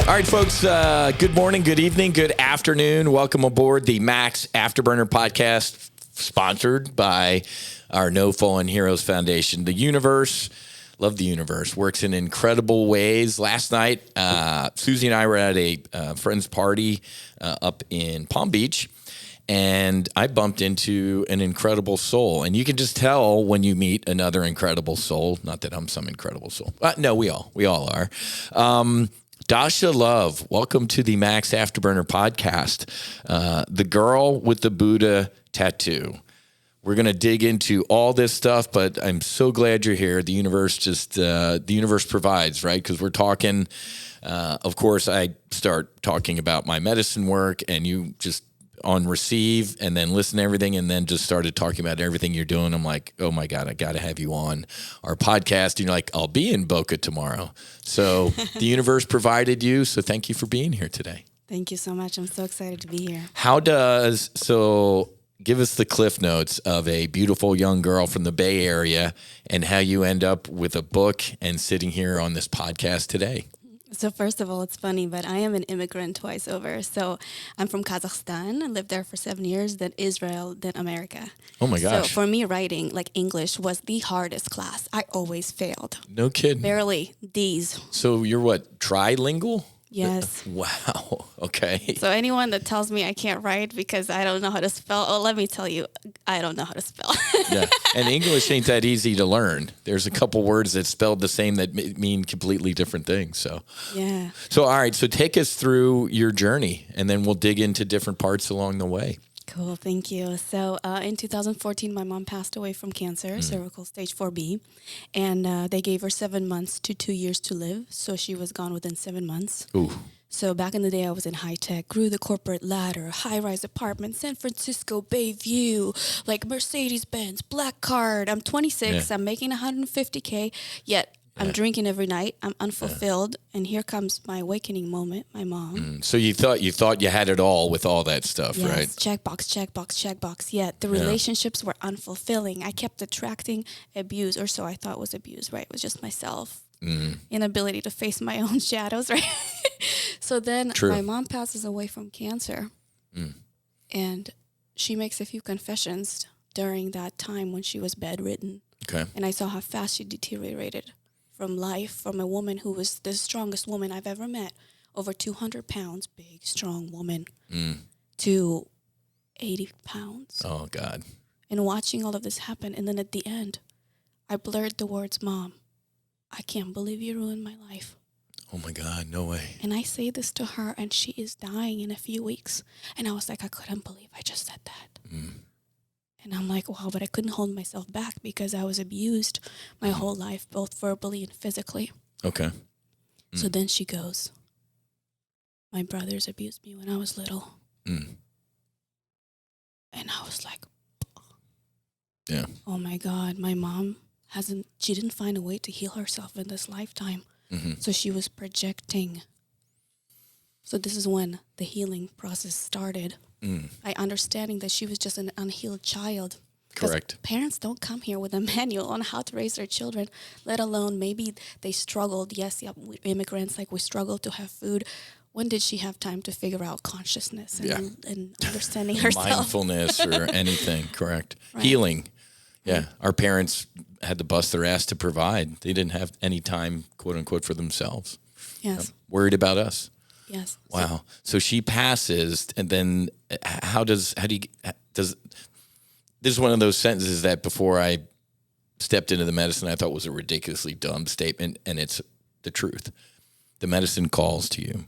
All right, folks, good morning, good evening, good afternoon. Welcome aboard the Max Afterburner podcast, sponsored by our No Fallen Heroes Foundation. The universe, love the universe, works in incredible ways. Last night, Susie and I were at a friend's party up in Palm Beach, and I bumped into an incredible soul. And you can just tell when you meet another incredible soul. Not that I'm some incredible soul. No, we all are. Dasha Love, welcome to the Max Afterburner podcast. The girl with the Buddha tattoo. We're going to dig into all this stuff, but I'm so glad you're here. The universe provides, right? Because we're talking, of course, I start talking about my medicine work, and you just on receive and then listen to everything, and then just started talking about everything you're doing. I'm like, oh my God, I got to have you on our podcast. You're like, I'll be in Boca tomorrow. So the universe provided you. So thank you for being here today. Thank you so much. I'm so excited to be here. Give us the cliff notes of a beautiful young girl from the Bay Area and how you end up with a book and sitting here on this podcast today. So first of all, it's funny, but I am an immigrant twice over. So I'm from Kazakhstan. I lived there for 7 years, then Israel, then America. Oh my gosh. So for me, writing, like English, was the hardest class. I always failed. No kidding. Barely D's. So you're what, trilingual? Yes. Wow. Okay. So anyone that tells me I can't write because I don't know how to spell, let me tell you, I don't know how to spell. Yeah. And English ain't that easy to learn. There's a couple words that spelled the same that mean completely different things. So yeah. So all right. So take us through your journey, and then we'll dig into different parts along the way. Cool, thank you. So in 2014, my mom passed away from cancer, cervical stage 4B, and they gave her 7 months to 2 years to live, so she was gone within 7 months. Ooh. So back in the day, I was in high tech, grew the corporate ladder, high-rise apartment, San Francisco, Bayview, like Mercedes-Benz, black card. I'm 26, I'm making $150K, yet I'm drinking every night. I'm unfulfilled, and here comes my awakening moment. My mom. So you thought you had it all with all that stuff, yes, right? Checkbox. Yet the relationships were unfulfilling. I kept attracting abuse, or so I thought was abuse. Right? It was just myself, inability to face my own shadows. Right? So then my mom passes away from cancer, and she makes a few confessions during that time when she was bedridden. Okay. And I saw how fast she deteriorated from life, from a woman who was the strongest woman I've ever met, over 200 pounds, big, strong woman, to 80 pounds. Oh, God. And watching all of this happen, and then at the end, I blurred the words, Mom, I can't believe you ruined my life. Oh, my God, no way. And I say this to her, and she is dying in a few weeks. And I was like, I couldn't believe I just said that. And I'm like, wow, but I couldn't hold myself back because I was abused my whole life, both verbally and physically. Okay. So then she goes, my brothers abused me when I was little. And I was like, yeah. Oh my God, my mom she didn't find a way to heal herself in this lifetime. So she was projecting. So this is when the healing process started. By understanding that she was just an unhealed child. Correct. Parents don't come here with a manual on how to raise their children, let alone maybe they struggled. Yes, immigrants, like we struggle to have food. When did she have time to figure out consciousness and understanding herself? Mindfulness or anything, correct. Right. Healing. Yeah, our parents had to bust their ass to provide. They didn't have any time, quote unquote, for themselves. Yes. Worried about us. Yes. Wow. So she passes, and then this is one of those sentences that before I stepped into the medicine, I thought was a ridiculously dumb statement, and it's the truth. The medicine calls to you.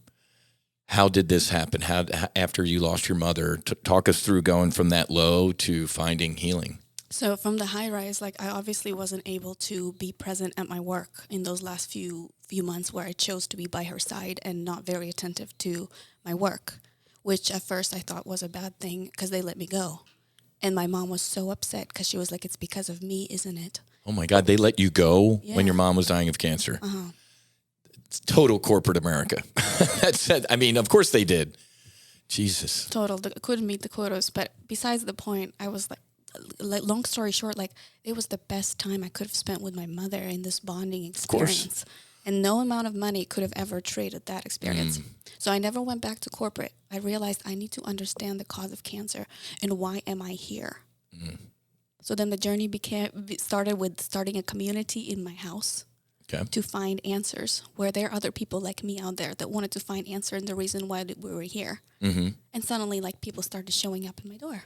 How did this happen? How after you lost your mother, talk us through going from that low to finding healing. So from the high rise, like I obviously wasn't able to be present at my work in those last few months where I chose to be by her side and not very attentive to my work, which at first I thought was a bad thing because they let me go. And my mom was so upset because she was like, it's because of me, isn't it? Oh my God, they let you go when your mom was dying of cancer. It's total corporate America. That's it. I mean, of course they did. Jesus. Total. Couldn't meet the quotas. But besides the point, I was like, long story short, like it was the best time I could have spent with my mother in this bonding experience. And no amount of money could have ever traded that experience. So I never went back to corporate. I realized I need to understand the cause of cancer and why am I here. So then the journey started with starting a community in my house to find answers, where there are other people like me out there that wanted to find answer and the reason why we were here. And suddenly, like, people started showing up in my door.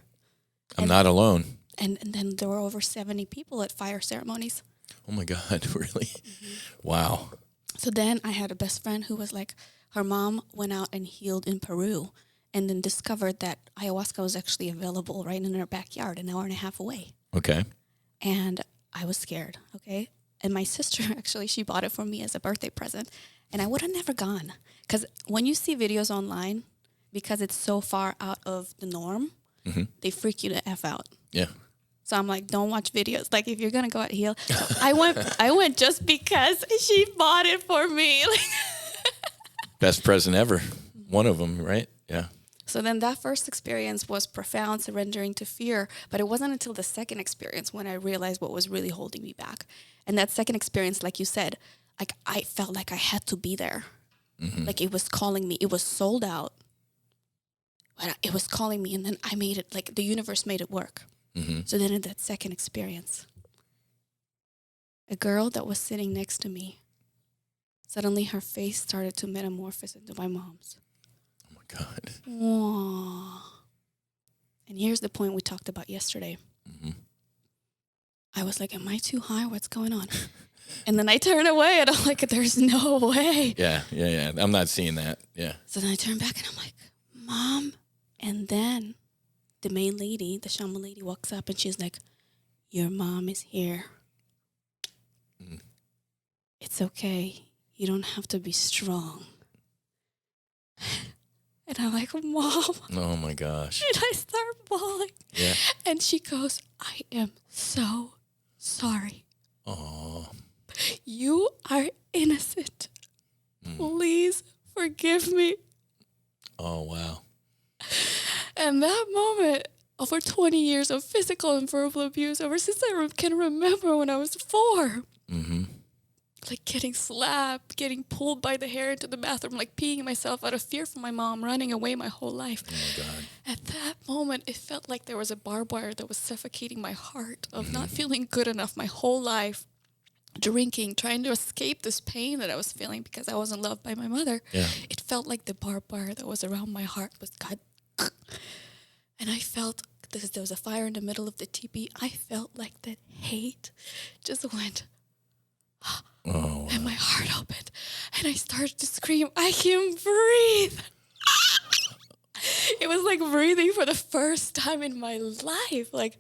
I'm not alone. And then there were over 70 people at fire ceremonies. Oh my God, really? Wow. So then I had a best friend who was like, her mom went out and healed in Peru and then discovered that ayahuasca was actually available right in her backyard, an hour and a half away. Okay. And I was scared, okay? And my sister, actually, she bought it for me as a birthday present. And I would have never gone. Because when you see videos online, because it's so far out of the norm, they freak you the F out. Yeah. So I'm like, don't watch videos. Like, if you're going to go out heal. I went just because she bought it for me. Best present ever. One of them, right? Yeah. So then that first experience was profound, surrendering to fear. But it wasn't until the second experience when I realized what was really holding me back. And that second experience, like you said, like, I felt like I had to be there. Like, it was calling me. It was sold out. But it was calling me. And then I made it, like, the universe made it work. So then in that second experience, a girl that was sitting next to me, suddenly her face started to metamorphose into my mom's. Oh my God. Aww. And here's the point we talked about yesterday. I was like, am I too high? What's going on? And then I turned away and I'm like, there's no way. Yeah. I'm not seeing that. Yeah. So then I turned back and I'm like, Mom. And then the main lady, the shaman lady, walks up and she's like, your mom is here. It's okay. You don't have to be strong. And I'm like, Mom. Oh my gosh. And I start bawling. Yeah. And she goes, I am so sorry. Oh. You are innocent. Please forgive me. Oh, wow. And that moment, over 20 years of physical and verbal abuse, ever since I can remember when I was 4. Like, getting slapped, getting pulled by the hair into the bathroom, like peeing myself out of fear from my mom, running away my whole life. Oh my God. At that moment, it felt like there was a barbed wire that was suffocating my heart of not feeling good enough my whole life, drinking, trying to escape this pain that I was feeling because I wasn't loved by my mother. Yeah. It felt like the barbed wire that was around my heart was God. And I felt, because there was a fire in the middle of the teepee, I felt like that hate just went, Oh. and my heart opened. And I started to scream, I can breathe. It was like breathing for the first time in my life. Like,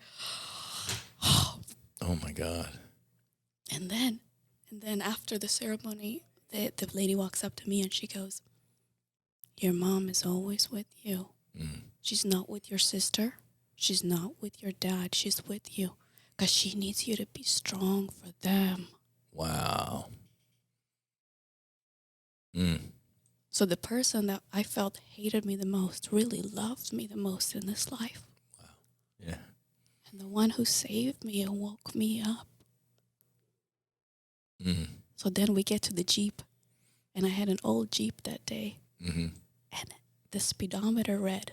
oh my God. And then after the ceremony, the lady walks up to me and she goes, your mom is always with you. She's not with your sister. She's not with your dad. She's with you because she needs you to be strong for them. Wow. So the person that I felt hated me the most really loved me the most in this life. Wow. Yeah. And the one who saved me and woke me up. So then we get to the Jeep. And I had an old Jeep that day. And the speedometer read,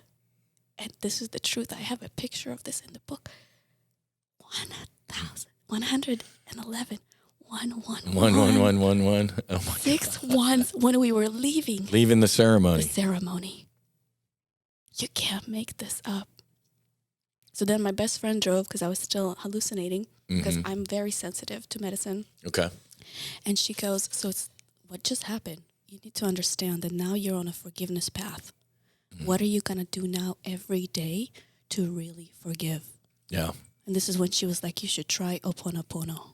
and this is the truth, I have a picture of this in the book, 1,111, 111. 11111. Oh my 6 God. ones when we were leaving the ceremony. the ceremony. You can't make this up. So then my best friend drove because I was still hallucinating because I'm very sensitive to medicine. Okay. And she goes, so it's what just happened. You need to understand that now you're on a forgiveness path. What are you going to do now every day to really forgive? Yeah. And this is when she was like, you should try Ho'oponopono.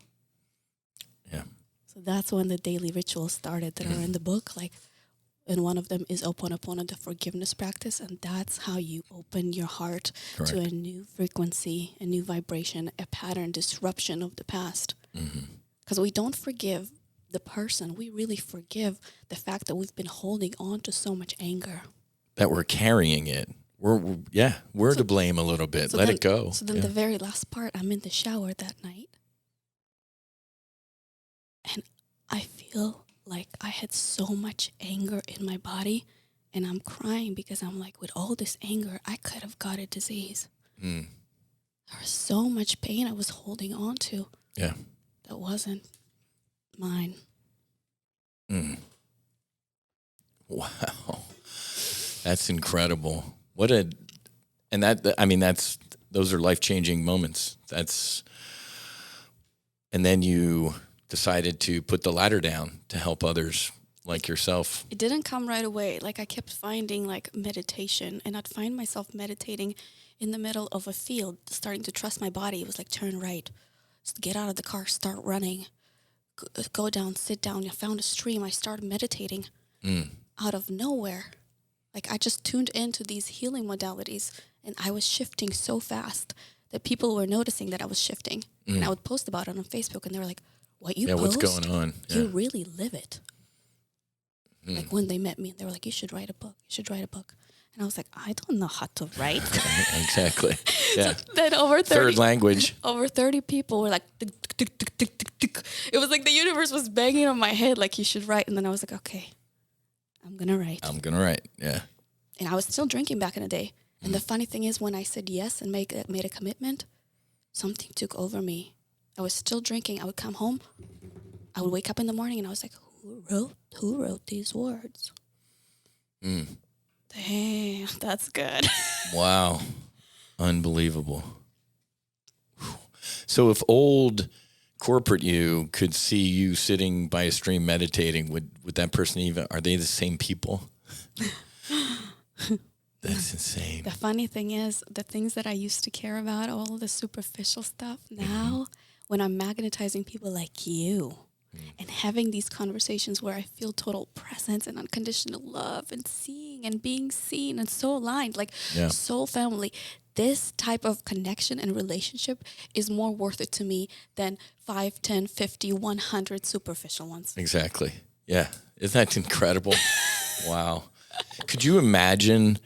Yeah. So that's when the daily rituals started that are in the book. Like, and one of them is Ho'oponopono, the forgiveness practice. And that's how you open your heart to a new frequency, a new vibration, a pattern disruption of the past. Because we don't forgive the person. We really forgive the fact that we've been holding on to so much anger. That we're carrying it. We're to blame a little bit. Let it go. So then the very last part, I'm in the shower that night. And I feel like I had so much anger in my body, and I'm crying because I'm like, with all this anger, I could have got a disease. There was so much pain I was holding on to. Yeah. That wasn't mine. Wow. That's incredible. Those are life-changing moments. And then you decided to put the ladder down to help others like yourself. It didn't come right away. Like I kept finding like meditation, and I'd find myself meditating in the middle of a field, starting to trust my body. It was like, turn right, just get out of the car, start running, go down, sit down. I found a stream. I started meditating out of nowhere. Like I just tuned into these healing modalities, and I was shifting so fast that people were noticing that I was shifting. And I would post about it on Facebook, and they were like, what you post? What's going on? Yeah. You really live it. Like when they met me, they were like, you should write a book. You should write a book. And I was like, I don't know how to write. Exactly. Yeah. So then over 30, third language. Over 30 people were like, tick, tick, tick, tick, tick, tick. It was like the universe was banging on my head like, you should write. And then I was like, okay, I'm going to write. Yeah. And I was still drinking back in the day. And the funny thing is, when I said yes and made a commitment, something took over me. I was still drinking. I would come home. I would wake up in the morning, and I was like, who wrote these words? Damn, that's good. Wow. Unbelievable. So if old corporate you could see you sitting by a stream meditating, would that person even, are they the same people? That's insane. The funny thing is, the things that I used to care about, all the superficial stuff, now when I'm magnetizing people like you and having these conversations where I feel total presence and unconditional love and seeing and being seen and so aligned, like soul family, this type of connection and relationship is more worth it to me than 5, 10, 50, 100 superficial ones. Exactly. Yeah. Isn't that incredible? Wow. Could you imagine,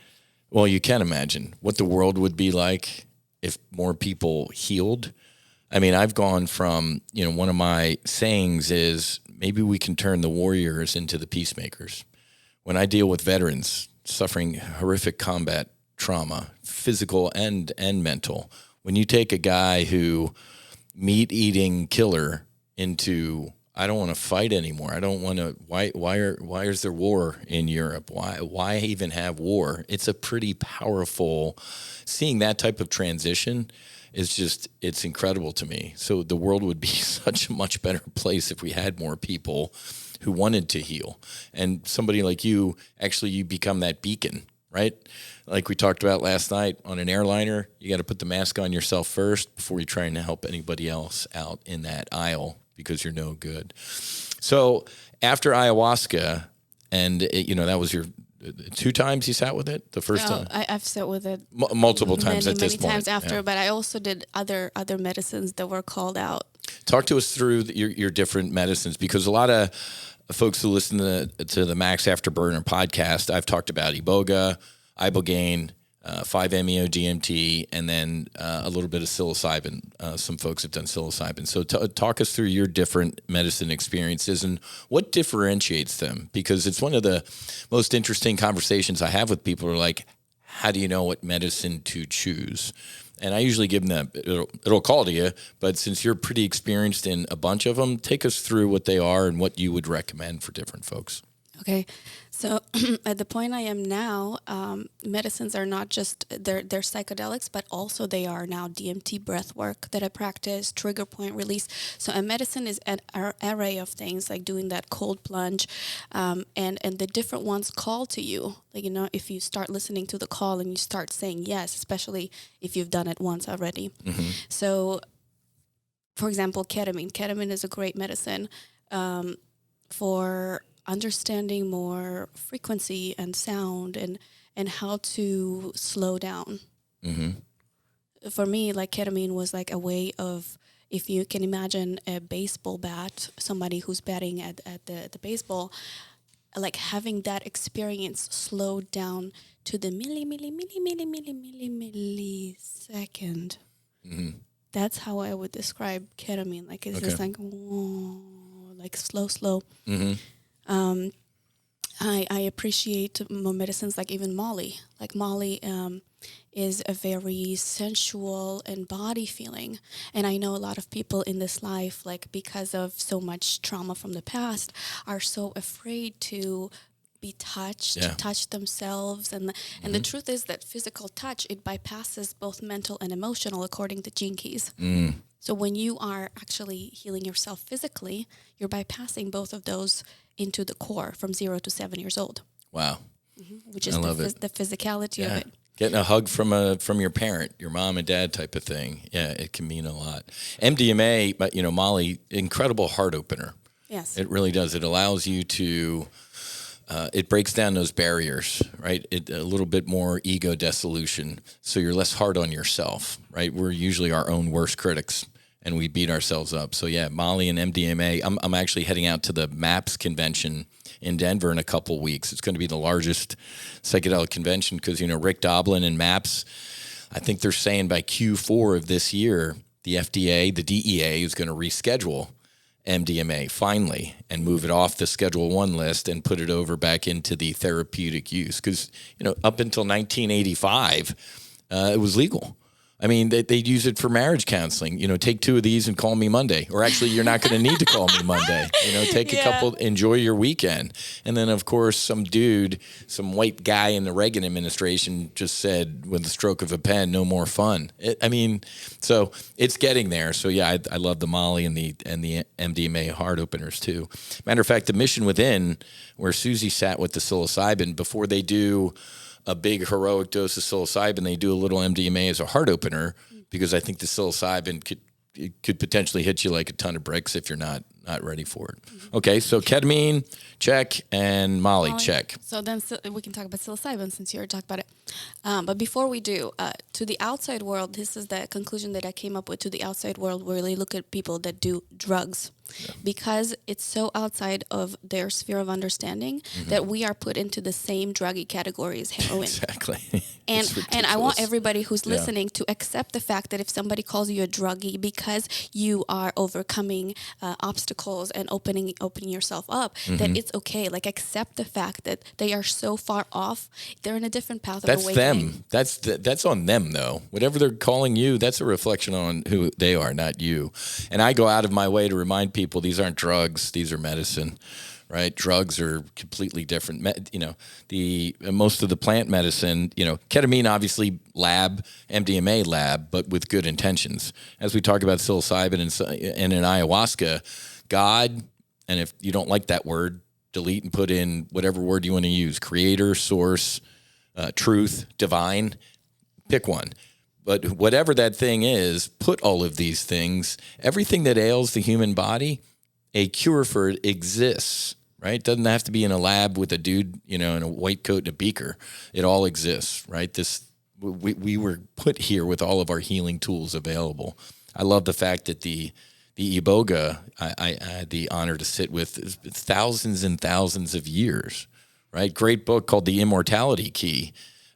well, you can imagine what the world would be like if more people healed? I mean, I've gone from, one of my sayings is maybe we can turn the warriors into the peacemakers. When I deal with veterans suffering horrific combat trauma, physical and mental, when you take a guy who meat-eating killer into, I don't want to fight anymore. I don't want to. Why is there war in Europe? Why even have war? It's a pretty powerful. Seeing that type of transition is just, it's incredible to me. So the world would be such a much better place if we had more people who wanted to heal. And somebody like you, actually, you become that beacon, right? Like we talked about last night on an airliner, you got to put the mask on yourself first before you're trying to help anybody else out in that aisle, because you're no good. So after ayahuasca, and that was your 2 times you sat with it? The first time? I've sat with it multiple times at this point. Many times after, but I also did other medicines that were called out. Talk to us through your different medicines, because a lot of folks who listen to the Max Afterburner podcast, I've talked about Iboga, Ibogaine, 5-MeO-DMT, and then a little bit of psilocybin. Some folks have done psilocybin. So talk us through your different medicine experiences and what differentiates them, because it's one of the most interesting conversations I have with people are like, how do you know what medicine to choose? And I usually give them that, it'll call to you, but since you're pretty experienced in a bunch of them, take us through what they are and what you would recommend for different folks. Okay, so at the point I am now, medicines are not just, they're psychedelics, but also they are now DMT breath work that I practice, trigger point release. So a medicine is an array of things, like doing that cold plunge, and the different ones call to you. Like, if you start listening to the call and you start saying yes, especially if you've done it once already. Mm-hmm. So, for example, ketamine. Ketamine is a great medicine for understanding more frequency and sound and how to slow down. Mm-hmm. For me, like, ketamine was like a way of, if you can imagine a baseball bat, somebody who's batting at the baseball, like having that experience slowed down to the millisecond. Mm-hmm. That's how I would describe ketamine. Like, it's just like, whoa, like slow. Mm-hmm. I appreciate more medicines like even Molly. Like Molly is a very sensual and body feeling. And I know a lot of people in this life, like because of so much trauma from the past, are so afraid to be touched, to touch themselves. And the truth is that physical touch, it bypasses both mental and emotional according to Gene Keys. So when you are actually healing yourself physically, you're bypassing both of those into the core from 0 to 7 years old. Wow. Which is the physicality of it. Getting a hug from your parent, your mom and dad type of thing. Yeah, it can mean a lot. MDMA, but Molly, incredible heart opener. Yes. It really does. It allows you to, it breaks down those barriers, right? A little bit more ego dissolution. So you're less hard on yourself, right? We're usually our own worst critics and we beat ourselves up. So yeah, Molly and MDMA. I'm actually heading out to the MAPS convention in Denver in a couple weeks. It's going to be the largest psychedelic convention because, Rick Doblin and MAPS, I think they're saying by Q4 of this year, the FDA, the DEA is going to reschedule MDMA finally and move it off the Schedule 1 list and put it over back into the therapeutic use. Because, up until 1985, it was legal. I mean, they'd use it for marriage counseling. Take 2 of these and call me Monday. Or actually, you're not going to need to call me Monday. Take a couple, enjoy your weekend. And then, of course, some white guy in the Reagan administration just said, with the stroke of a pen, no more fun. So it's getting there. So, yeah, I love the Molly and the MDMA heart openers, too. Matter of fact, the Mission Within, where Susie sat with the psilocybin, before they do a big heroic dose of psilocybin, they do a little MDMA as a heart opener, because I think the psilocybin could potentially hit you like a ton of bricks if you're not ready for it. Mm-hmm. Okay, so ketamine, check, and Molly, check. So then we can talk about psilocybin since you already talked about it. But before we do, to the outside world, this is the conclusion that I came up with. To the outside world, we really look at people that do drugs. Yeah. Because it's so outside of their sphere of understanding that we are put into the same druggy category as heroin. Exactly. And I want everybody who's listening to accept the fact that if somebody calls you a druggie because you are overcoming obstacles and opening yourself up, that it's okay. Like, accept the fact that they are so far off. They're in a different path of awakening. That's them. That's on them, though. Whatever they're calling you, that's a reflection on who they are, not you. And I go out of my way to remind people these aren't drugs; these are medicine, right? Drugs are completely different. Most of the plant medicine, ketamine obviously lab, MDMA lab, but with good intentions. As we talk about psilocybin and in ayahuasca, God, and if you don't like that word, delete and put in whatever word you want to use: creator, source, truth, divine. Pick one. But whatever that thing is, put all of these things, everything that ails the human body, a cure for it exists, right? It doesn't have to be in a lab with a dude, in a white coat and a beaker. It all exists, right? We were put here with all of our healing tools available. I love the fact that the Iboga, I had the honor to sit with thousands and thousands of years, right? Great book called The Immortality Key.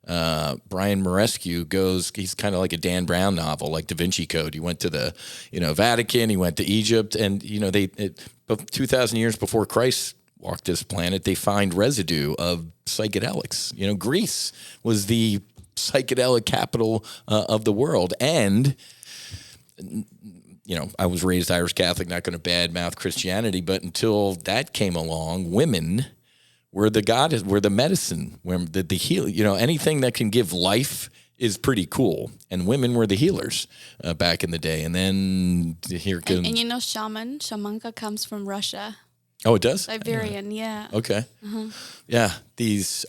Brian Marescu he's kind of like a Dan Brown novel, like Da Vinci Code. He went to the, Vatican, he went to Egypt, and, 2,000 years before Christ walked this planet, they find residue of psychedelics. Greece was the psychedelic capital of the world. And, I was raised Irish Catholic, not going to badmouth Christianity, but until that came along, women where the goddess, where the medicine, where the heal, anything that can give life is pretty cool. And women were the healers back in the day. And then here comes... And shamanka comes from Russia. Oh, it does? Siberian, yeah. Okay. Yeah,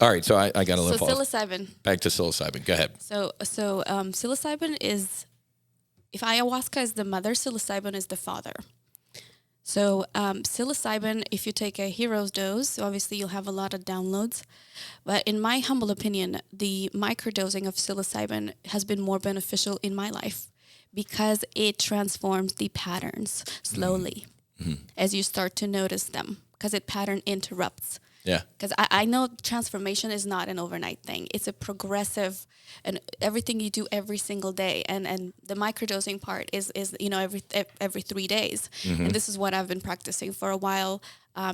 all right, so I got a little pause. Psilocybin. Back to psilocybin. Go ahead. So psilocybin is, if ayahuasca is the mother, psilocybin is the father. So psilocybin, if you take a hero's dose, obviously you'll have a lot of downloads. But in my humble opinion, the microdosing of psilocybin has been more beneficial in my life because it transforms the patterns slowly as you start to notice them, because it pattern interrupts. Yeah. Because I know transformation is not an overnight thing. It's a progressive, and everything you do every single day. And the microdosing part is every 3 days. And this is what I've been practicing for a while.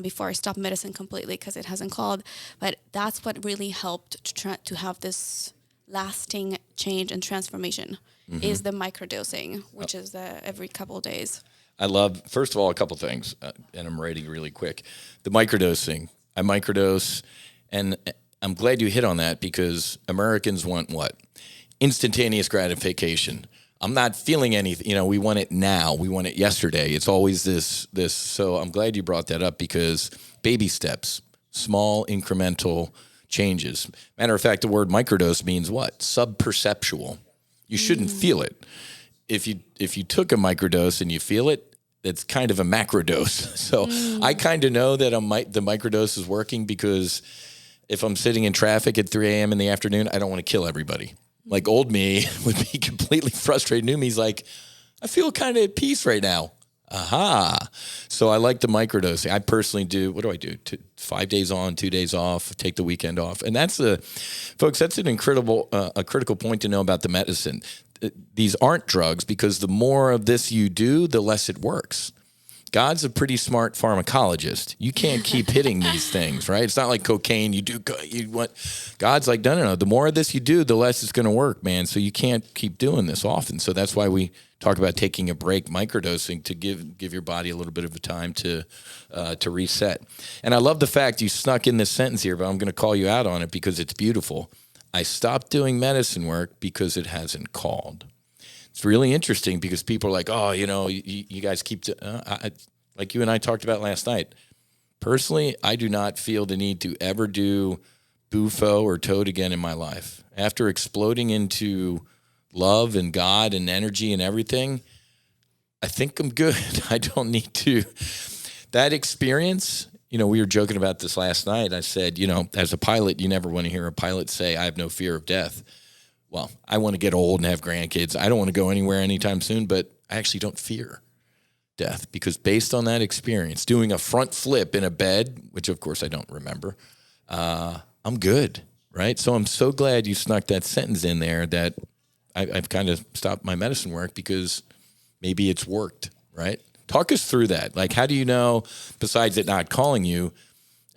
before I stopped medicine completely because it hasn't called. But that's what really helped to have this lasting change and transformation is the microdosing, which is every couple of days. I love, first of all, a couple things, and I'm writing really quick. The microdosing. I microdose, and I'm glad you hit on that because Americans want what? Instantaneous gratification. I'm not feeling anything. We want it now. We want it yesterday. It's always this. So I'm glad you brought that up because baby steps, small incremental changes. Matter of fact, the word microdose means what? Subperceptual. You shouldn't feel it. If you took a microdose and you feel it, it's kind of a macrodose. So I kind of know that the microdose is working because if I'm sitting in traffic at 3 a.m. in the afternoon, I don't want to kill everybody. Like old me would be completely frustrated. New me's like, I feel kind of at peace right now. Aha. So I like the microdosing. I personally do. What do I do? 5 days on, 2 days off, take the weekend off. And folks, that's an incredible, a critical point to know about the medicine. These aren't drugs because the more of this you do, the less it works. God's a pretty smart pharmacologist. You can't keep hitting these things, right? It's not like cocaine. God's like, no. The more of this you do, the less it's going to work, man. So you can't keep doing this often. So that's why we talk about taking a break, microdosing, to give your body a little bit of a time to reset. And I love the fact you snuck in this sentence here, but I'm going to call you out on it because it's beautiful. I stopped doing medicine work because it hasn't called. It's really interesting because people are like, oh, you guys keep, like you and I talked about last night. Personally, I do not feel the need to ever do Bufo or Toad again in my life. After exploding into love and God and energy and everything, I think I'm good. I don't need to. That experience, we were joking about this last night. I said, as a pilot, you never want to hear a pilot say, I have no fear of death. Well, I want to get old and have grandkids. I don't want to go anywhere anytime soon, but I actually don't fear death because based on that experience, doing a front flip in a bed, which of course I don't remember, I'm good, right? So I'm so glad you snuck that sentence in there that I've kind of stopped my medicine work because maybe it's worked, right? Talk us through that. Like, how do you know, besides it not calling you,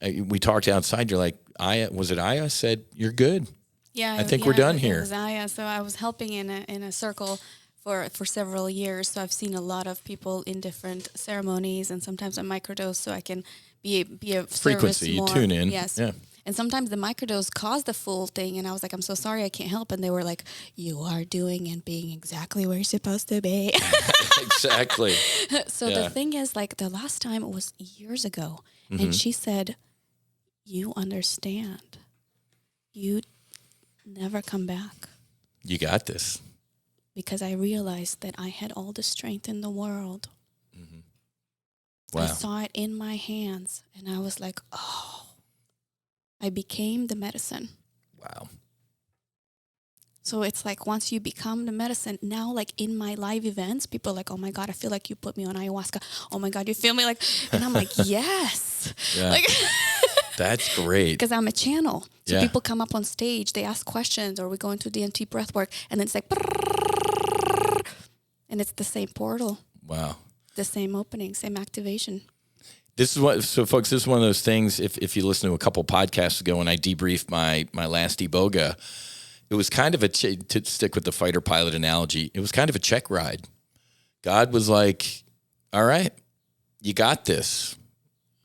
we talked outside, you're like, was it Aya? I said, you're good. Yeah, I think we're done here. It was Aya. So I was helping in a circle for several years. So I've seen a lot of people in different ceremonies and sometimes a microdose so I can be a frequency. You tune in. Yes. Yeah. And sometimes the microdose caused the full thing. And I was like, I'm so sorry, I can't help. And they were like, you are doing and being exactly where you're supposed to be. Exactly. So the thing is, like, the last time it was years ago. And she said, you understand. You never come back. You got this. Because I realized that I had all the strength in the world. Mm-hmm. Wow. I saw it in my hands. And I was like, oh. I became the medicine. Wow. So it's like once you become the medicine, now like in my live events, people are like, oh my God, I feel like you put me on ayahuasca. Oh my God, you feel me? Like, and I'm like, yes. Yeah. Like, that's great. Because I'm a channel. So yeah. people come up on stage, they ask questions, or we go into DMT breath work, and then it's like, and it's the same portal. Wow. The same opening, same activation. So folks, this is one of those things, if you listen to a couple podcasts ago when I debriefed my last Iboga, it was kind of to stick with the fighter pilot analogy, it was kind of a check ride. God was like, all right, you got this.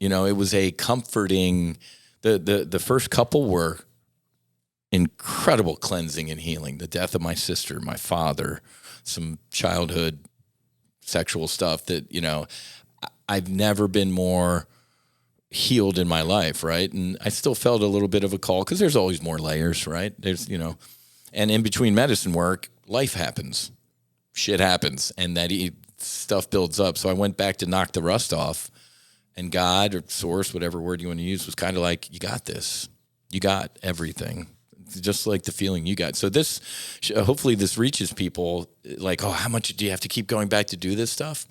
It was a comforting, the first couple were incredible cleansing and healing. The death of my sister, my father, some childhood sexual stuff that, I've never been more healed in my life, right? And I still felt a little bit of a call because there's always more layers, right? There's, and in between medicine work, life happens. Shit happens. And that stuff builds up. So I went back to knock the rust off. And God or source, whatever word you want to use, was kind of like, you got this. You got everything. Just like the feeling you got. So this, hopefully this reaches people like, oh, how much do you have to keep going back to do this stuff?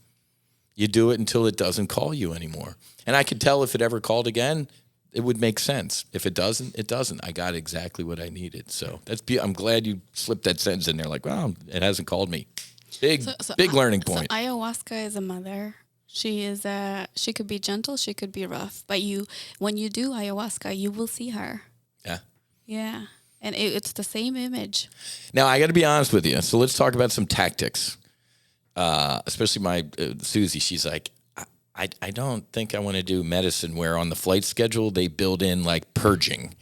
You do it until it doesn't call you anymore. And I could tell if it ever called again, it would make sense. If it doesn't, it doesn't. I got exactly what I needed. So I'm glad you slipped that sentence in there. Like, wow, it hasn't called me. Big learning point. So ayahuasca is a mother. She is. She could be gentle. She could be rough. But when you do ayahuasca, you will see her. Yeah. Yeah, and it's the same image. Now I got to be honest with you. So let's talk about some tactics. Especially my Susie. She's like, I don't think I want to do medicine where on the flight schedule they build in like purging,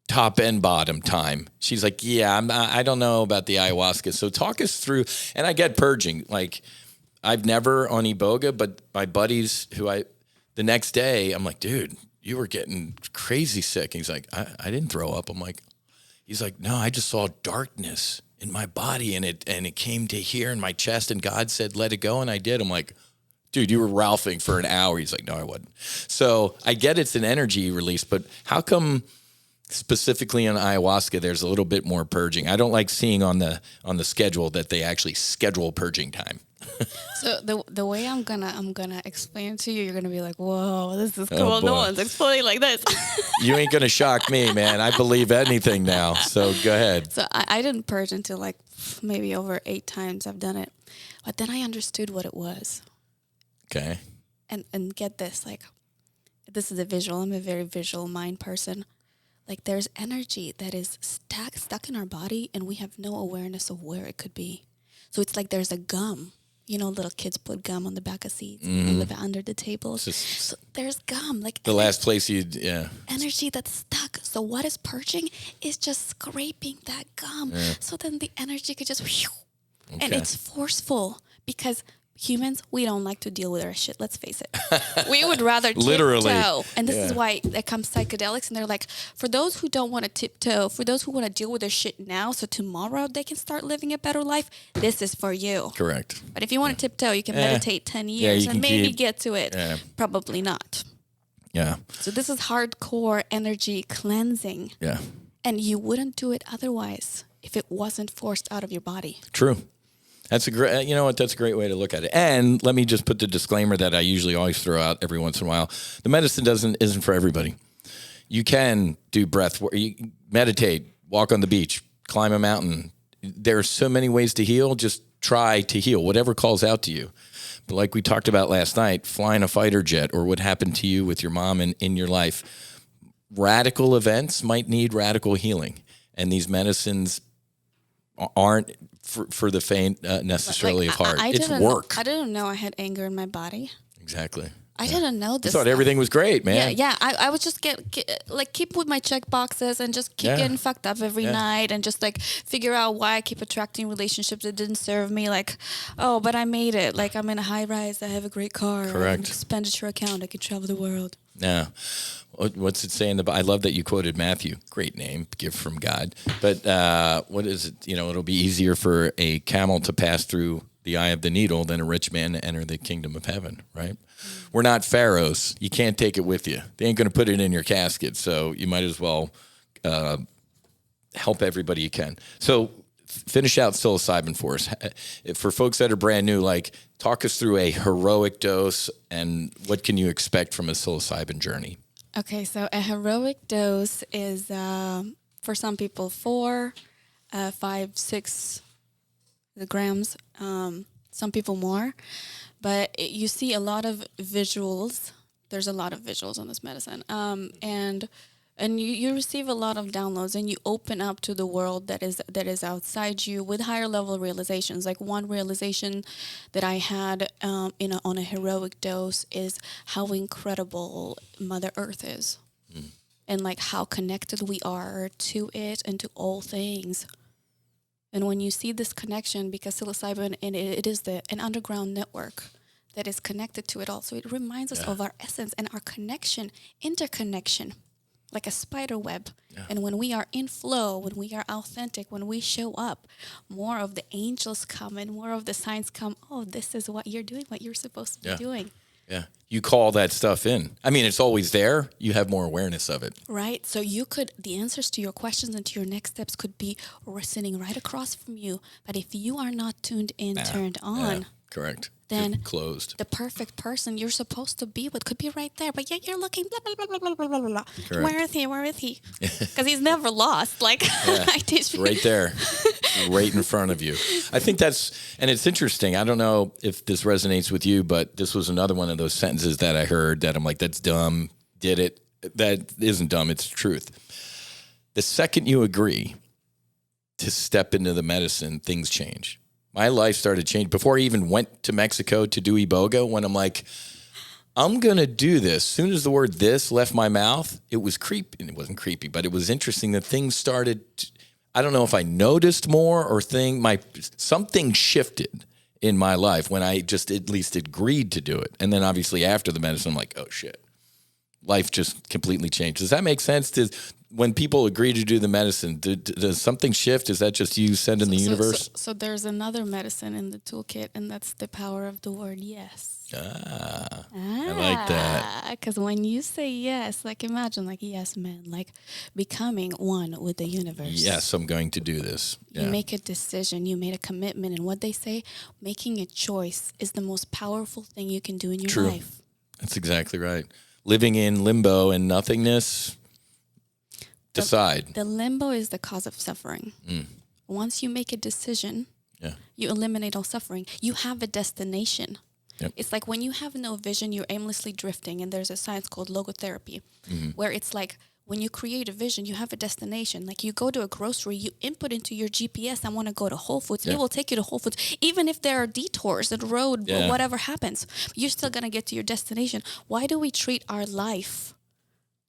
top and bottom time. She's like, yeah, I don't know about the ayahuasca. So talk us through. And I get purging. Like, I've never on Iboga, but my buddies the next day, I'm like, dude, you were getting crazy sick. And he's like, I didn't throw up. He's like, no, I just saw darkness in my body and it came to here in my chest and God said, let it go. And I did. I'm like, dude, you were Ralphing for an hour. He's like, no, I wasn't. So I get it's an energy release, but how come specifically on ayahuasca, there's a little bit more purging? I don't like seeing on the schedule that they actually schedule purging time. So the way I'm gonna explain it to you, you're gonna be like, whoa, this is cool. No one's explaining like this. You ain't gonna shock me, man. I believe anything now. So go ahead. So I didn't purge until like maybe over 8 times I've done it, but then I understood what it was. Okay. And get this, like, this is a visual. I'm a very visual mind person. Like, there's energy that is stuck in our body, and we have no awareness of where it could be. So it's like there's a gum. You know, little kids put gum on the back of seats and live under the tables. So there's gum. Like the last place energy that's stuck. So what is purging is just scraping that gum. Yeah. So then the energy could just and it's forceful because humans, we don't like to deal with our shit. Let's face it. We would rather tiptoe. And this is why there comes psychedelics. And they're like, for those who don't want to tiptoe, for those who want to deal with their shit now, so tomorrow they can start living a better life, this is for you. Correct. But if you want to tiptoe, you can meditate 10 years and maybe get to it. Yeah. Probably not. Yeah. So this is hardcore energy cleansing. Yeah. And you wouldn't do it otherwise if it wasn't forced out of your body. True. That's a great, you know what? That's a great way to look at it. And let me just put the disclaimer that I usually always throw out every once in a while. The medicine isn't for everybody. You can do breath work, you meditate, walk on the beach, climb a mountain. There are so many ways to heal. Just try to heal, whatever calls out to you. But like we talked about last night, flying a fighter jet or what happened to you with your mom in your life, radical events might need radical healing. And these medicines aren't for the faint necessarily of heart. It's work. I didn't know I had anger in my body. Exactly. I didn't know this. I thought everything was great, man. Yeah. I would just keep with my check boxes and just keep getting fucked up every night and just like figure out why I keep attracting relationships that didn't serve me. Like, oh, but I made it. Like, I'm in a high rise. I have a great car. Correct. Expenditure account. I can travel the world. Yeah. What's it saying? I love that you quoted Matthew. Great name, gift from God. But what is it? You know, it'll be easier for a camel to pass through the eye of the needle than a rich man to enter the kingdom of heaven, right? We're not pharaohs. You can't take it with you. They ain't going to put it in your casket. So you might as well help everybody you can. So finish out psilocybin for us. For folks that are brand new, like, talk us through a heroic dose and what can you expect from a psilocybin journey? Okay, so a heroic dose is, for some people, 4, 5, 6 grams. Some people more. But you see a lot of visuals. There's a lot of visuals on this medicine. And you receive a lot of downloads and you open up to the world that is outside you with higher level realizations. Like one realization that I had on a heroic dose is how incredible Mother Earth is. And like how connected we are to it and to all things. And when you see this connection, because psilocybin, it is an underground network that is connected to it all. So it reminds us of our essence and our connection, interconnection. Like a spider web. Yeah. And when we are in flow, when we are authentic, when we show up, more of the angels come and more of the signs come. Oh, this is what you're doing, what you're supposed to be doing. Yeah. You call that stuff in. I mean, it's always there. You have more awareness of it. Right. So the answers to your questions and to your next steps could be sitting right across from you. But if you are not tuned in, turned on, Correct. then You're closed. the perfect person you're supposed to be with could be right there, but yet you're looking blah blah blah blah blah blah blah. Correct. Where is he? Because he's never lost. Like I teach Right there, right in front of you. I think and it's interesting. I don't know if this resonates with you, but this was another one of those sentences that I heard that I'm like, that's dumb. Did it? That isn't dumb. It's the truth. The second you agree to step into the medicine, things change. My life started changing before I even went to Mexico to do Iboga. When I'm like, I'm going to do this. As soon as the word "this" left my mouth, it was creepy. It wasn't creepy, but it was interesting that things started. I don't know if I noticed more or something shifted in my life when I just at least agreed to do it. And then obviously after the medicine, I'm like, oh shit, life just completely changed. Does that make sense? When people agree to do the medicine, does something shift? Is that just you sending the universe? So there's another medicine in the toolkit, and that's the power of the word yes. I like that. Because when you say yes, like imagine like yes man, like becoming one with the universe. Yes, I'm going to do this. You make a decision, you made a commitment, and what they say, making a choice is the most powerful thing you can do in your life. That's exactly right. Living in limbo and nothingness. Decide. The limbo is the cause of suffering. Once you make a decision, you eliminate all suffering. You have a destination. Yep. It's like when you have no vision, you're aimlessly drifting. And there's a science called logotherapy, where it's like when you create a vision, you have a destination. Like you go to a grocery, you input into your GPS, I want to go to Whole Foods. It will take you to Whole Foods. Even if there are detours in the road, whatever happens, you're still going to get to your destination. Why do we treat our life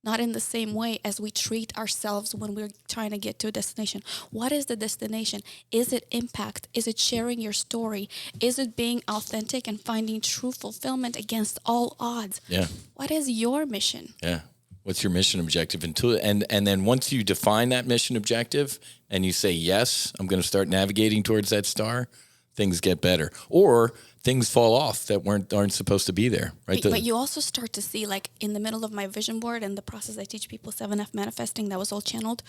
not in the same way as we treat ourselves when we're trying to get to a destination? What is the destination? Is it impact? Is it sharing your story? Is it being authentic and finding true fulfillment against all odds? Yeah. What is your mission? Yeah. What's your mission objective? And then once you define that mission objective and you say, yes, I'm going to start navigating towards that star, things get better. Or things fall off that aren't supposed to be there, right? But you also start to see, like in the middle of my vision board and the process I teach people, 7F manifesting, that was all channeled.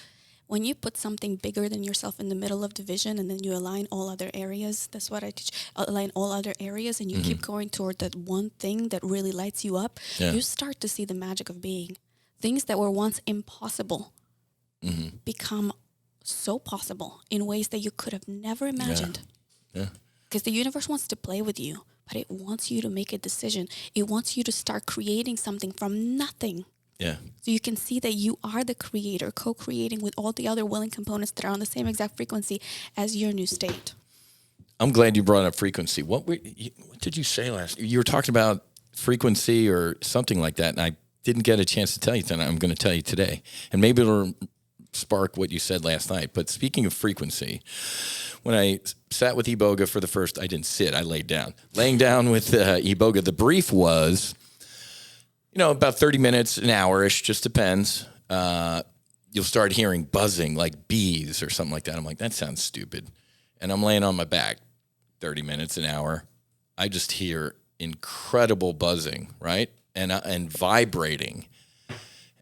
When you put something bigger than yourself in the middle of the vision and then you align all other areas, that's what I teach, align all other areas, and you keep going toward that one thing that really lights you up, you start to see the magic of being. Things that were once impossible become so possible in ways that you could have never imagined. Yeah. Because the universe wants to play with you, but it wants you to make a decision. It wants you to start creating something from nothing. Yeah. So you can see that you are the creator, co-creating with all the other willing components that are on the same exact frequency as your new state. I'm glad you brought up frequency. What did you say last? You were talking about frequency or something like that, and I didn't get a chance to tell you tonight. I'm going to tell you today. And maybe it'll spark what you said last night. But speaking of frequency, when I sat with Iboga for the first, I didn't sit, I laid down. Laying down with Iboga, the brief was, about 30 minutes, an hour-ish, just depends. You'll start hearing buzzing like bees or something like that. I'm like, that sounds stupid. And I'm laying on my back, 30 minutes, an hour. I just hear incredible buzzing, right? And vibrating.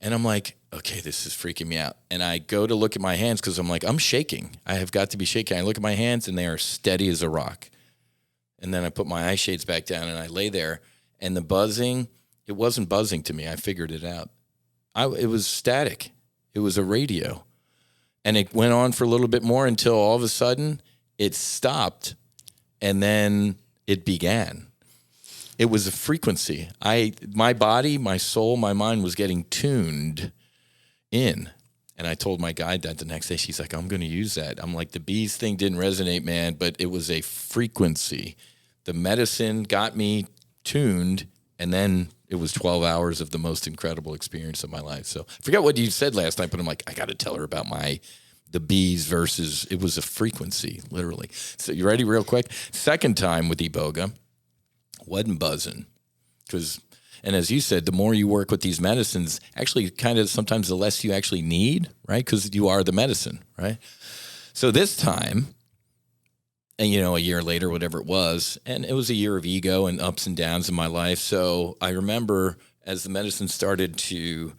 And I'm like, okay, this is freaking me out. And I go to look at my hands because I'm like, I'm shaking. I have got to be shaking. I look at my hands and they are steady as a rock. And then I put my eye shades back down and I lay there. And the buzzing, it wasn't buzzing to me. I figured it out. It was static. It was a radio. And it went on for a little bit more until all of a sudden it stopped. And then it began. It was a frequency. My body, my soul, my mind was getting tuned in. And I told my guide that the next day. She's like, I'm going to use that. I'm like, the bees thing didn't resonate, man, but it was a frequency. The medicine got me tuned, and then it was 12 hours of the most incredible experience of my life. So I forgot what you said last night, but I'm like, I got to tell her about the bees versus, it was a frequency, literally. So you ready real quick? Second time with Iboga. Wasn't buzzing and as you said, the more you work with these medicines, actually kind of sometimes the less you actually need, right? Because you are the medicine, right? So this time, and a year later, whatever it was, and it was a year of ego and ups and downs in my life. So I remember as the medicine started to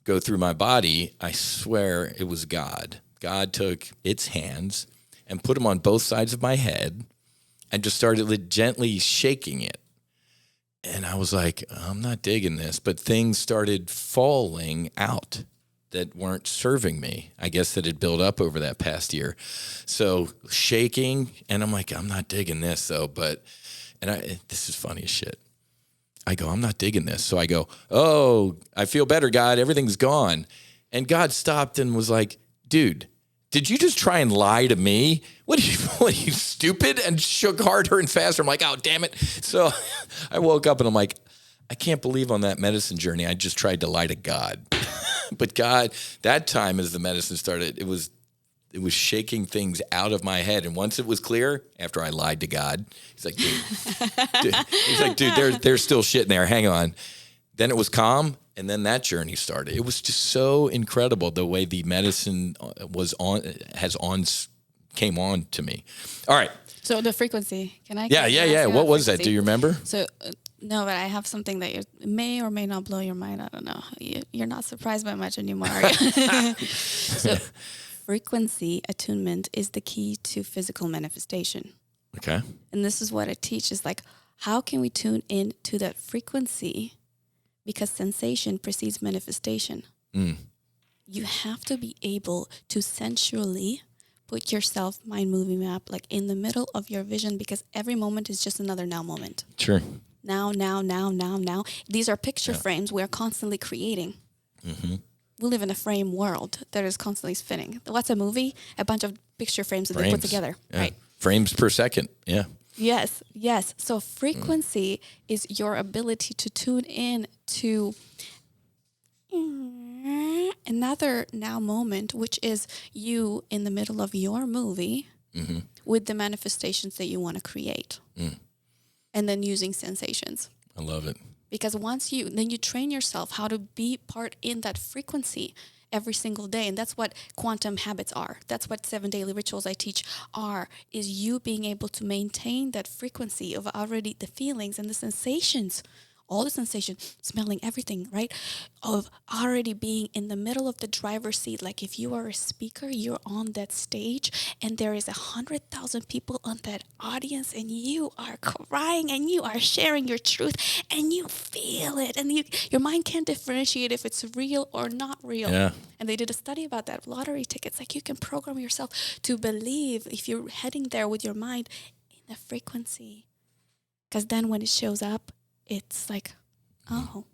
go through my body, I swear it was God. God took its hands and put them on both sides of my head I just started gently shaking it. And I was like, I'm not digging this. But things started falling out that weren't serving me. I guess that had built up over that past year. So shaking, and I'm like, I'm not digging this though. This is funny as shit. I go, I'm not digging this. So I go, oh, I feel better, God. Everything's gone. And God stopped and was like, dude, did you just try and lie to me? What are you, stupid? And shook harder and faster. I'm like, oh, damn it. So I woke up and I'm like, I can't believe on that medicine journey, I just tried to lie to God. But God, that time as the medicine started, it was shaking things out of my head. And once it was clear, after I lied to God, he's like, dude, there's still shit in there. Hang on. Then it was calm. And then that journey started. It was just so incredible the way the medicine came on to me. All right. So the frequency, can I? Yeah. What was that? Do you remember? So no, but I have something that may or may not blow your mind. I don't know. You're not surprised by much anymore, are you? So frequency attunement is the key to physical manifestation. Okay. And this is what it teaches. Like, how can we tune in to that frequency? Because sensation precedes manifestation. You have to be able to sensually put yourself, mind movie map, like in the middle of your vision, because every moment is just another now moment. Sure. Now. These are picture frames we're constantly creating. Mm-hmm. We live in a frame world that is constantly spinning. What's a movie? A bunch of picture frames that they put together. Yeah. Right. Frames per second. Yeah. Yes. So frequency is your ability to tune in to another now moment, which is you in the middle of your movie with the manifestations that you want to create. And then using sensations. I love it. Because once you train yourself how to be part in that frequency every single day. And that's what quantum habits are. That's what 7 daily rituals I teach is you being able to maintain that frequency of already the feelings and the sensations, all the sensations, smelling everything, right? Of already being in the middle of the driver's seat. Like if you are a speaker, you're on that stage and there is 100,000 people on that audience and you are crying and you are sharing your truth and you feel it. And your mind can't differentiate if it's real or not real. Yeah. And they did a study about that. Lottery tickets, like you can program yourself to believe if you're heading there with your mind in the frequency. Because then when it shows up, it's like, oh,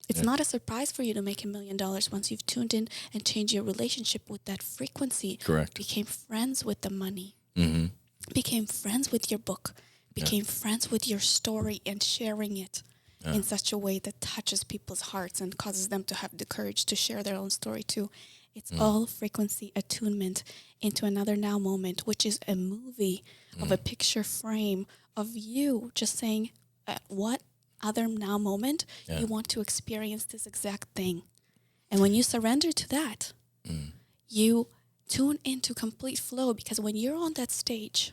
it's not a surprise for you to make $1 million once you've tuned in and changed your relationship with that frequency. Correct. Became friends with the money. Mm-hmm. Became friends with your book. Became friends with your story and sharing it in such a way that touches people's hearts and causes them to have the courage to share their own story too. It's all frequency attunement into another now moment, which is a movie of a picture frame of you just saying, at what other now moment you want to experience this exact thing. And when you surrender to that, you tune into complete flow, because when you're on that stage,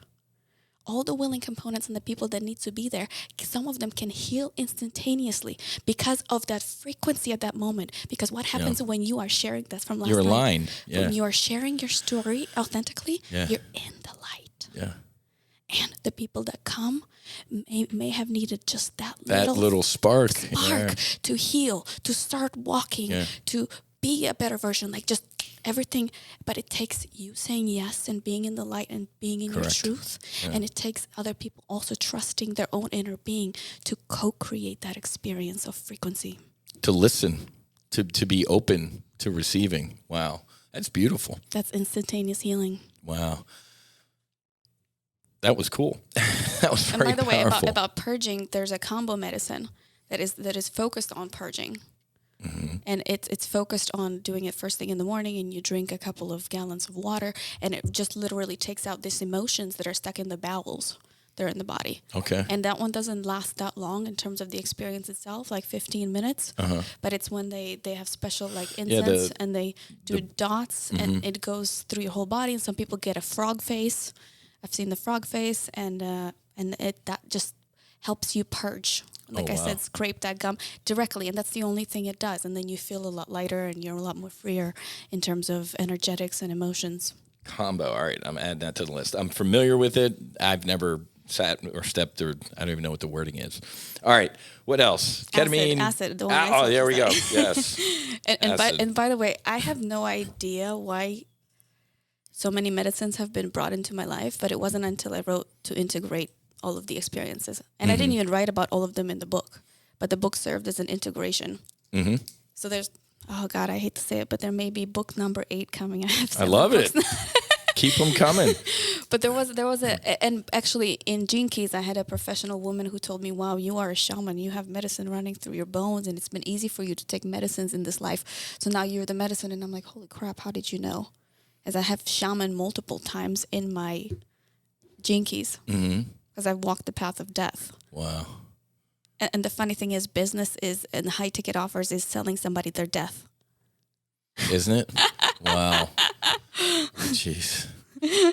all the willing components and the people that need to be there, some of them can heal instantaneously because of that frequency at that moment. Because what happens when you are sharing, that's from last night. You're aligned. Yeah. When you are sharing your story authentically, you're in the light. Yeah. And the people that come may have needed just that little spark to heal, to start walking, to be a better version, like just everything. But it takes you saying yes and being in the light and being in your truth. And it takes other people also trusting their own inner being to co-create that experience of frequency. To listen, to be open to receiving. Wow. That's beautiful. That's instantaneous healing. Wow. That was cool. That was very And by the powerful. way, about purging, there's a combo medicine that is focused on purging. Mm-hmm. And it's focused on doing it first thing in the morning, and you drink a couple of gallons of water, and it just literally takes out these emotions that are stuck in the bowels. They're in the body. Okay. And that one doesn't last that long in terms of the experience itself, like 15 minutes. But it's when they have special like incense and they do dots and it goes through your whole body. And some people get a frog face. I've seen the frog face, and that just helps you purge. Like I said, scrape that gum directly, and that's the only thing it does. And then you feel a lot lighter, and you're a lot more freer in terms of energetics and emotions. Combo. All right, I'm adding that to the list. I'm familiar with it. I've never sat or stepped, or I don't even know what the wording is. All right. What else? Ketamine. Acid. The one Oh, there we go. Yes. And by the way, I have no idea why so many medicines have been brought into my life, but it wasn't until I wrote to integrate all of the experiences. And I didn't even write about all of them in the book, but the book served as an integration. Mm-hmm. So there's, oh God, I hate to say it, but there may be book number 8 coming. I love it. Keep them coming. But there was and actually in Gene Keys, I had a professional woman who told me, wow, you are a shaman. You have medicine running through your bones, and it's been easy for you to take medicines in this life. So now you're the medicine. And I'm like, holy crap, how did you know? As I have shaman multiple times in my Gene Keys. Because I've walked the path of death. Wow. And the funny thing is, business is, and high ticket offers is selling somebody their death. Isn't it? Wow. Jeez.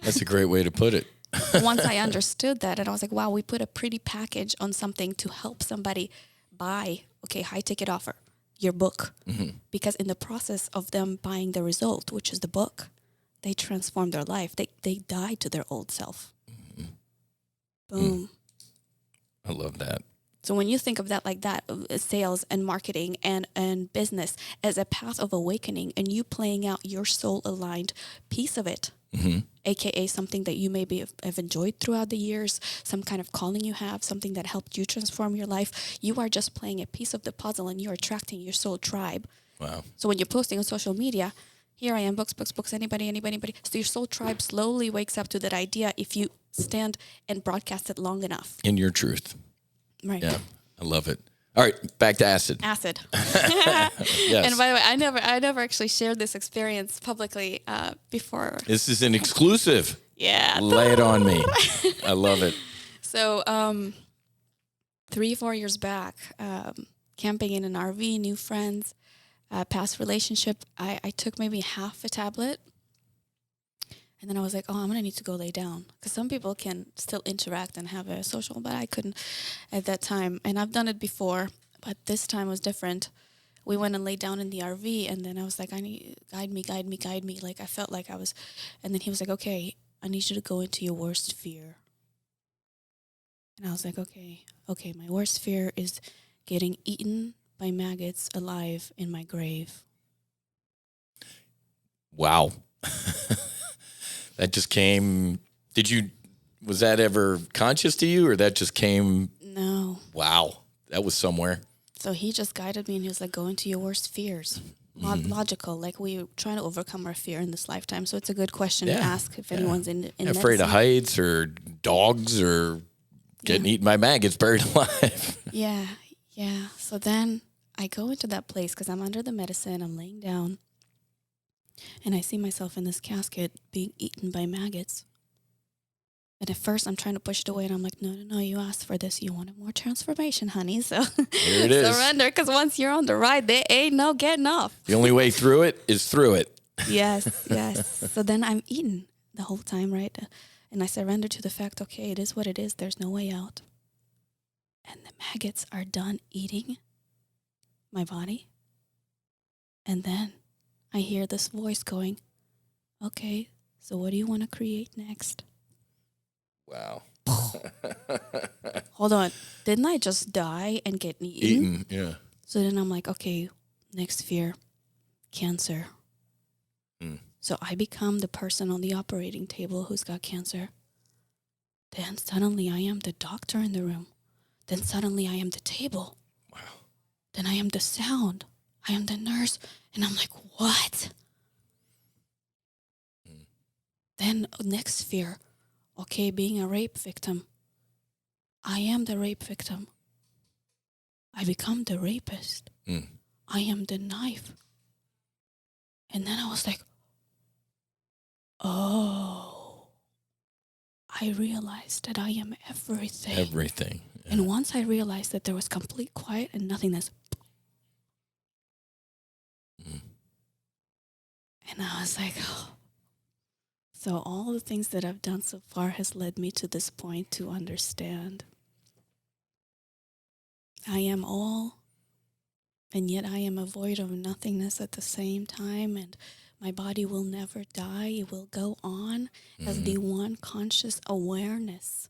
That's a great way to put it. Once I understood that, and I was like, wow, we put a pretty package on something to help somebody buy, okay, high ticket offer, your book. Because in the process of them buying the result, which is the book, they transform their life. They die to their old self. Boom. I love that. So when you think of that like that, sales and marketing and business as a path of awakening, and you playing out your soul-aligned piece of it, aka something that you maybe have enjoyed throughout the years, some kind of calling you have, something that helped you transform your life, you are just playing a piece of the puzzle, and you're attracting your soul tribe. Wow. So when you're posting on social media, here I am, books, anybody. So your soul tribe slowly wakes up to that idea if you stand and broadcast it long enough. In your truth. Right. Yeah, I love it. All right, back to acid. Acid. Yes. And by the way, I never actually shared this experience publicly before. This is an exclusive. Yeah. Lay it on me. I love it. So 3-4 years back, camping in an RV, new friends, past relationship, I took maybe half a tablet. And then I was like, oh, I'm going to need to go lay down. Because some people can still interact and have a social, but I couldn't at that time. And I've done it before, but this time was different. We went and laid down in the RV, and then I was like, I need, guide me. Like, I felt like I was, and then he was like, okay, I need you to go into your worst fear. And I was like, okay, my worst fear is getting eaten by maggots alive in my grave. Wow. That just came, was that ever conscious to you, or that just came? No. Wow. That was somewhere. So he just guided me, and he was like, go into your worst fears. Logical. Like, we're trying to overcome our fear in this lifetime. So it's a good question to ask if anyone's in afraid of heights or dogs or getting eaten by maggots buried alive. Yeah. So then I go into that place because I'm under the medicine. I'm laying down. And I see myself in this casket being eaten by maggots. And at first, I'm trying to push it away. And I'm like, no, you asked for this. You wanted more transformation, honey. So here it is. Surrender, because once you're on the ride, there ain't no getting off. The only way through it is through it. Yes. So then I'm eaten the whole time, right? And I surrender to the fact, okay, it is what it is. There's no way out. And the maggots are done eating my body. And then I hear this voice going, okay, so what do you want to create next? Wow. Hold on. Didn't I just die and get eaten? Yeah. So then I'm like, okay, next fear, cancer. So I become the person on the operating table who's got cancer. Then suddenly I am the doctor in the room. Then suddenly I am the table. Wow. Then I am the sound. I am the nurse. And I'm like, what? Then next fear, okay, being a rape victim. I am the rape victim. I become the rapist. I am the knife. And then I was like, oh, I realized that I am everything. Everything. Yeah. And once I realized that there was complete quiet and nothingness, and I was like, oh. So all the things that I've done so far has led me to this point to understand I am all, and yet I am a void of nothingness at the same time, and my body will never die. It will go on as the one conscious awareness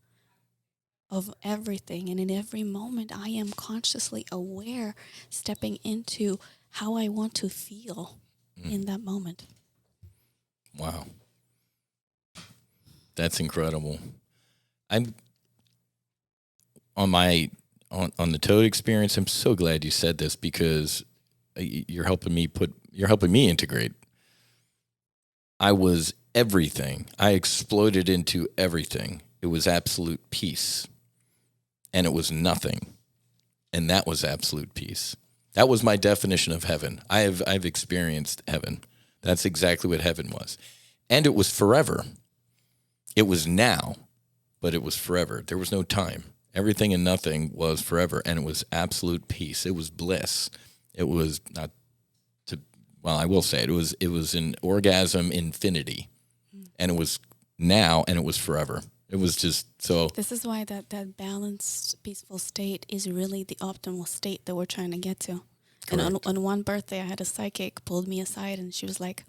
of everything. And in every moment, I am consciously aware, stepping into how I want to feel in that moment. Wow. That's incredible. I'm on on the Toad experience. I'm so glad you said this, because you're helping me integrate. I was everything. I exploded into everything. It was absolute peace, and it was nothing, and that was absolute peace. That was my definition of heaven. I've experienced heaven. That's exactly what heaven was, and it was forever. It was now, but it was forever. There was no time. Everything and nothing was forever, and it was absolute peace. It was bliss. It was not to. Well, I will say it was an orgasm infinity, and it was now, and it was forever. It was just so. This is why that balanced, peaceful state is really the optimal state that we're trying to get to. Correct. And on one birthday, I had a psychic pulled me aside, and she was like,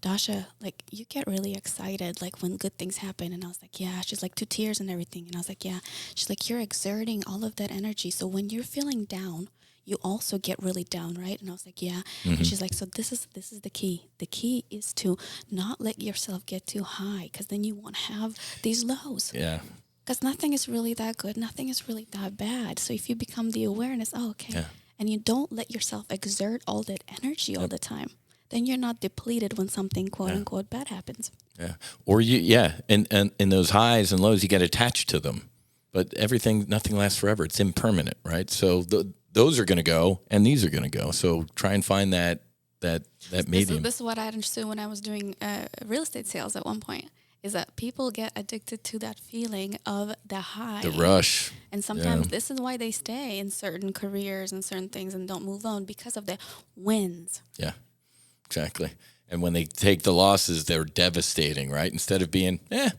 Dasha, like, you get really excited, like, when good things happen. And I was like, yeah. She's like, to tears and everything. And I was like, yeah. She's like, you're exerting all of that energy. So when you're feeling down, you also get really down, right? And I was like, yeah. Mm-hmm. And she's like, so this is the key. The key is to not let yourself get too high, because then you won't have these lows. Yeah. Because nothing is really that good. Nothing is really that bad. So if you become the awareness, oh, okay. Yeah. And you don't let yourself exert all that energy all the time, then you're not depleted when something quote unquote bad happens. Yeah. Or and those highs and lows, you get attached to them. But nothing lasts forever. It's impermanent, right? So those are going to go, and these are going to go. So try and find that medium. This is what I understood when I was doing real estate sales at one point, is that people get addicted to that feeling of the high. The rush. And sometimes this is why they stay in certain careers and certain things and don't move on, because of the wins. Yeah. Exactly. And when they take the losses, they're devastating, right? Instead of being, yeah.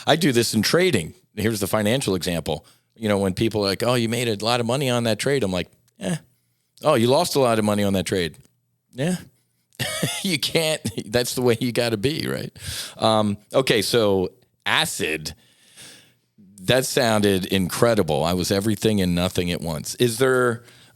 I do this in trading. Here's the financial example. When people are like, oh, you made a lot of money on that trade. I'm like, oh, you lost a lot of money on that trade. Yeah. You can't. That's the way you got to be, right? Okay, so acid. That sounded incredible. I was everything and nothing at once.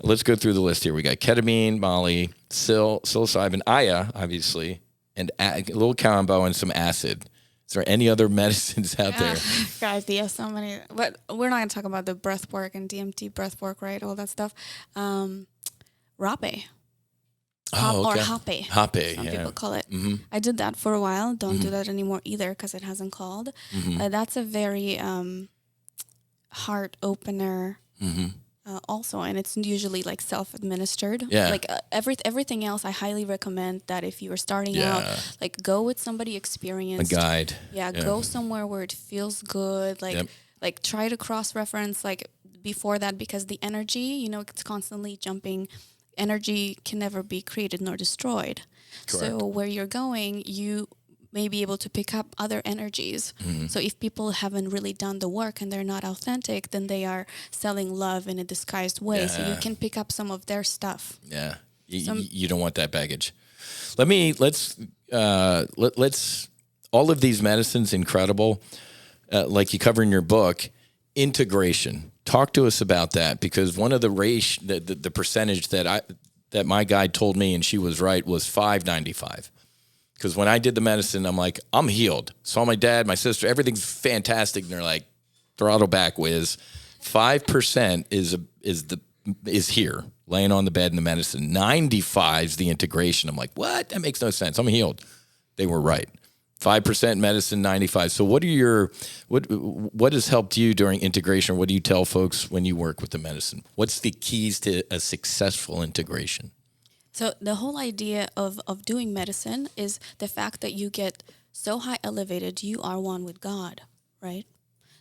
Let's go through the list here. We got ketamine, Molly, psilocybin, Aya, obviously, and a little combo and some acid. Is there any other medicines out there? Guys, there's so many. But we're not going to talk about the breath work and DMT breath work, right? All that stuff. Rape. Or hape. Hape, Some people call it. Mm-hmm. I did that for a while. Don't do that anymore either, because it hasn't called. Mm-hmm. That's a very heart opener. Mm-hmm. Also, and it's usually like self-administered. Yeah. Like everything else, I highly recommend that if you are starting out, like, go with somebody experienced. A guide. Yeah, go somewhere where it feels good. Like try to cross-reference like before that, because the energy, it's constantly jumping. Energy can never be created nor destroyed. Correct. So where you're going, you may be able to pick up other energies. Mm-hmm. So if people haven't really done the work and they're not authentic, then they are selling love in a disguised way. Yeah. So you can pick up some of their stuff. Yeah. You don't want that baggage. Let's all of these medicines, incredible. Like you cover in your book, integration. Talk to us about that, because one of the percentage that my guide told me, and she was right, was 595. Because when I did the medicine, I'm like, I'm healed. Saw my dad, my sister, everything's fantastic. And they're like, throttle back, Whiz. 5% is here, laying on the bed in the medicine. 95 is the integration. I'm like, what? That makes no sense. I'm healed. They were right. 5% medicine, 95. So what has helped you during integration? What do you tell folks when you work with the medicine? What's the keys to a successful integration? So the whole idea of doing medicine is the fact that you get so high elevated, you are one with God, right?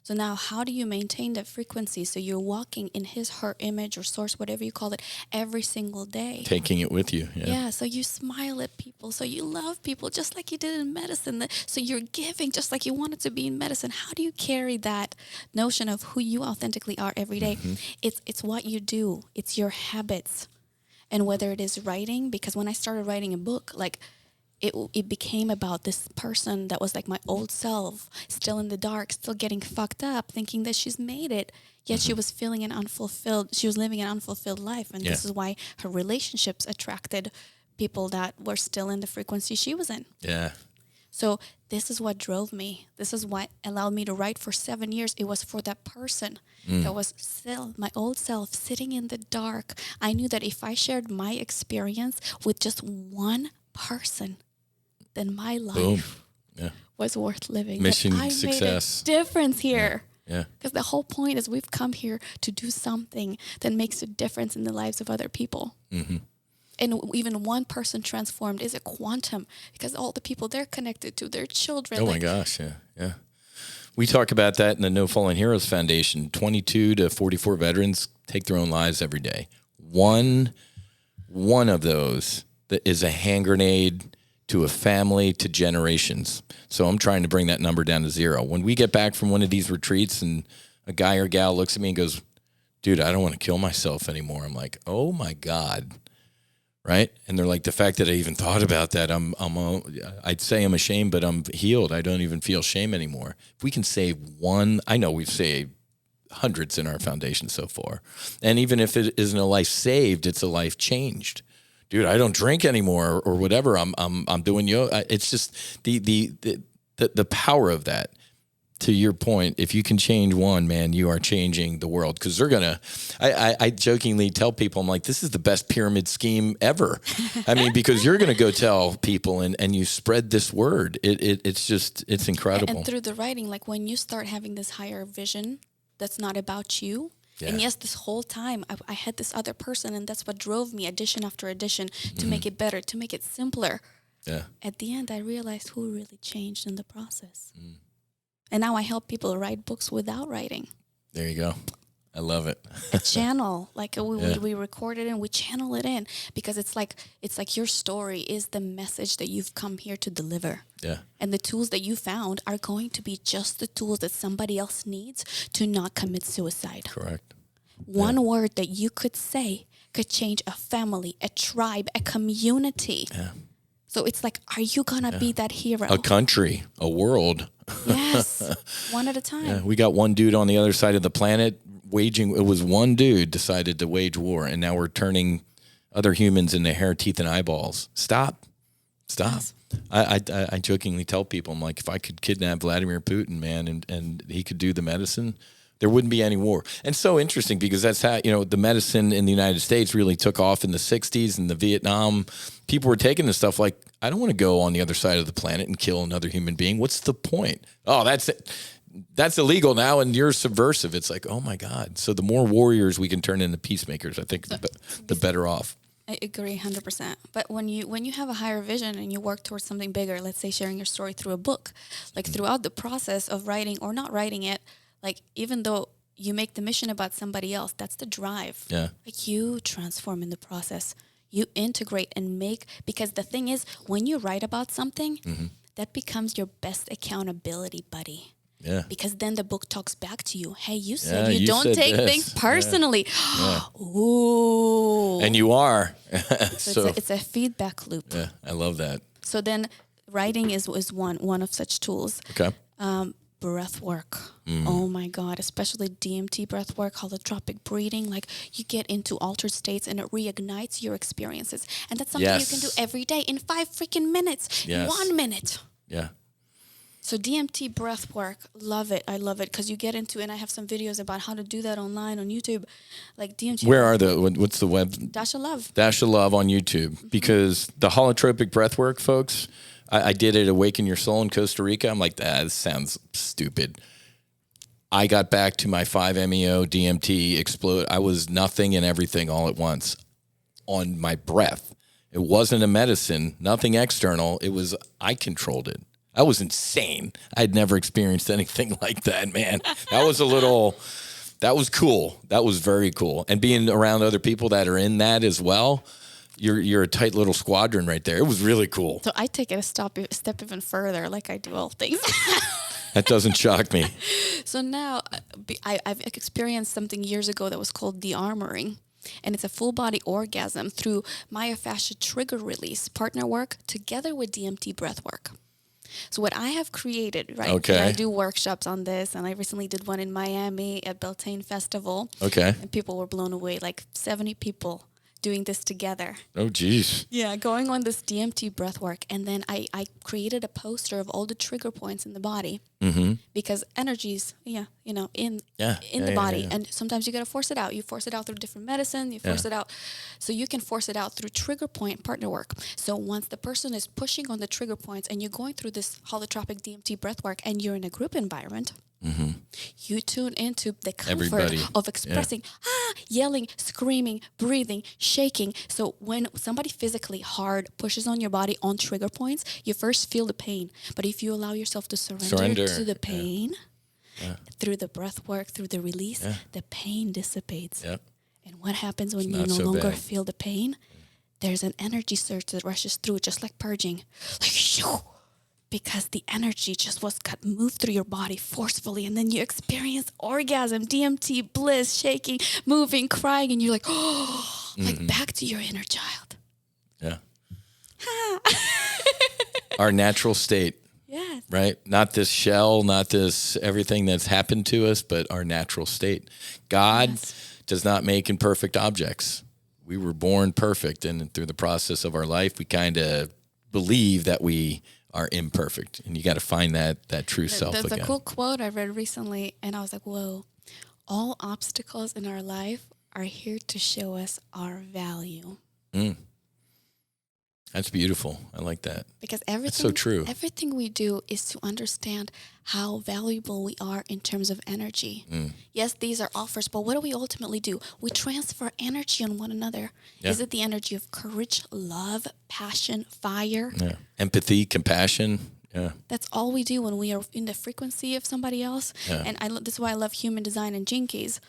So now how do you maintain that frequency so you're walking in his, her image or source, whatever you call it, every single day? Taking it with you. Yeah, so you smile at people, so you love people just like you did in medicine. So you're giving just like you wanted to be in medicine. How do you carry that notion of who you authentically are every day? Mm-hmm. It's what you do. It's your habits. And whether it is writing, because when I started writing a book, like it became about this person that was like my old self, still in the dark, still getting fucked up, thinking that she's made it. Yet she was living an unfulfilled life. And this is why her relationships attracted people that were still in the frequency she was in. Yeah. So this is what drove me. This is what allowed me to write for 7 years. It was for that person that was still my old self sitting in the dark. I knew that if I shared my experience with just one person, then my life was worth living. Mission I success. made a difference here. Yeah. Because the whole point is we've come here to do something that makes a difference in the lives of other people. Mm-hmm. And even one person transformed is a quantum, because all the people they're connected to, their children. Oh my gosh, yeah. We talk about that in the No Fallen Heroes Foundation. 22 to 44 veterans take their own lives every day. One of those that is a hand grenade to a family, to generations. So I'm trying to bring that number down to 0. When we get back from one of these retreats and a guy or gal looks at me and goes, dude, I don't want to kill myself anymore. I'm like, oh my God. Right? And they're like, the fact that I even thought about that, I'd say I'm ashamed, but I'm healed. I don't even feel shame anymore. If we can save one, I know we've saved hundreds in our foundation so far. And even if it isn't a life saved, it's a life changed. Dude, I don't drink anymore or whatever. I'm doing yoga. It's just the power of that. To your point, if you can change one, man, you are changing the world. Because they're going to, I jokingly tell people, I'm like, this is the best pyramid scheme ever. I mean, because you're going to go tell people and you spread this word. It's incredible. And through the writing, like when you start having this higher vision that's not about you. Yeah. And yes, this whole time I had this other person, and that's what drove me edition after edition to make it better, to make it simpler. Yeah. At the end, I realized who really changed in the process. And now I help people write books without writing. There you go. I love it. A channel, like we record it and we channel it in, because it's like your story is the message that you've come here to deliver. Yeah. And the tools that you found are going to be just the tools that somebody else needs to not commit suicide. Correct. One word that you could say could change a family, a tribe, a community. Yeah. So it's like, are you going to be that hero? A country, a world. Yes, one at a time. Yeah, we got one dude on the other side of the planet waging. It was one dude decided to wage war, and now we're turning other humans into hair, teeth, and eyeballs. Stop. Yes. I jokingly tell people, I'm like, if I could kidnap Vladimir Putin, man, and he could do the medicine, there wouldn't be any war. And so interesting, because that's how, the medicine in the United States really took off in the 60s and the Vietnam. People were taking this stuff like, I don't want to go on the other side of the planet and kill another human being. What's the point? Oh, that's illegal now, and you're subversive. It's like, oh my God. So the more warriors we can turn into peacemakers, I think the better off. I agree 100%. But when you have a higher vision and you work towards something bigger, let's say sharing your story through a book, like throughout the process of writing or not writing it, like even though you make the mission about somebody else, that's the drive. Yeah. Like you transform in the process. You integrate and make, because the thing is, when you write about something, that becomes your best accountability buddy. Yeah. Because then the book talks back to you. Hey, you said you don't take things personally. Yeah. Ooh. And you are. So it's a feedback loop. Yeah, I love that. So then writing is one of such tools. Okay. Breath work. Oh my God, especially DMT breath work, holotropic breathing. Like you get into altered states and it reignites your experiences. And that's something you can do every day in 5 freaking minutes. Yes. 1 minute. Yeah. So DMT breath work, love it. I love it, because you get into, and I have some videos about how to do that online on YouTube. Like DMT. Where are what's the web? Dasha Love. Dasha Love on YouTube. Because the holotropic breath work, folks, I did it, Awaken Your Soul in Costa Rica. I'm like, this sounds stupid. I got back to my 5-MeO DMT explode. I was nothing and everything all at once on my breath. It wasn't a medicine, nothing external. It was, I controlled it. I was insane. I'd never experienced anything like that, man. That was cool. That was very cool. And being around other people that are in that as well, you're a tight little squadron right there. It was really cool. So I take it a step even further, like I do all things. That doesn't shock me. So now I've experienced something years ago that was called de-armoring. And it's a full body orgasm through myofascial trigger release, partner work, together with DMT breath work. So what I have created, right? Okay. And I do workshops on this, and I recently did one in Miami at Beltane Festival. Okay. And people were blown away, like 70 people doing this together. Oh, geez. Yeah, going on this DMT breath work. And then I created a poster of all the trigger points in the body because energies, in the body. And sometimes you got to force it out. You force it out through different medicine. You force it out. So you can force it out through trigger point partner work. So once the person is pushing on the trigger points and you're going through this holotropic DMT breath work and you're in a group environment, you tune into the comfort of expressing, yelling, screaming, breathing, shaking. So when somebody physically hard pushes on your body on trigger points, you first feel the pain. But if you allow yourself to surrender to the pain, through the breath work, through the release, the pain dissipates. Yep. And what happens when you no longer feel the pain? There's an energy surge that rushes through, just like purging. Like, shoo! Because the energy just got moved through your body forcefully, and then you experience orgasm, DMT, bliss, shaking, moving, crying, and you're like, oh, like back to your inner child. Yeah. Our natural state. Yes. Right? Not this shell, not this everything that's happened to us, but our natural state. God does not make imperfect objects. We were born perfect, and through the process of our life, we kind of believe that we are imperfect, and you got to find that true self again. There's a cool quote I read recently, and I was like, whoa, all obstacles in our life are here to show us our value. That's beautiful. I like that. Because everything, that's so true. Everything we do is to understand how valuable we are in terms of energy. Yes, these are offers, but what do we ultimately do? We transfer energy on one another. Yeah. Is it the energy of courage, love, passion, fire? Yeah. Empathy, compassion. Yeah. That's all we do when we are in the frequency of somebody else. Yeah. And this is why I love human design and Gene Keys.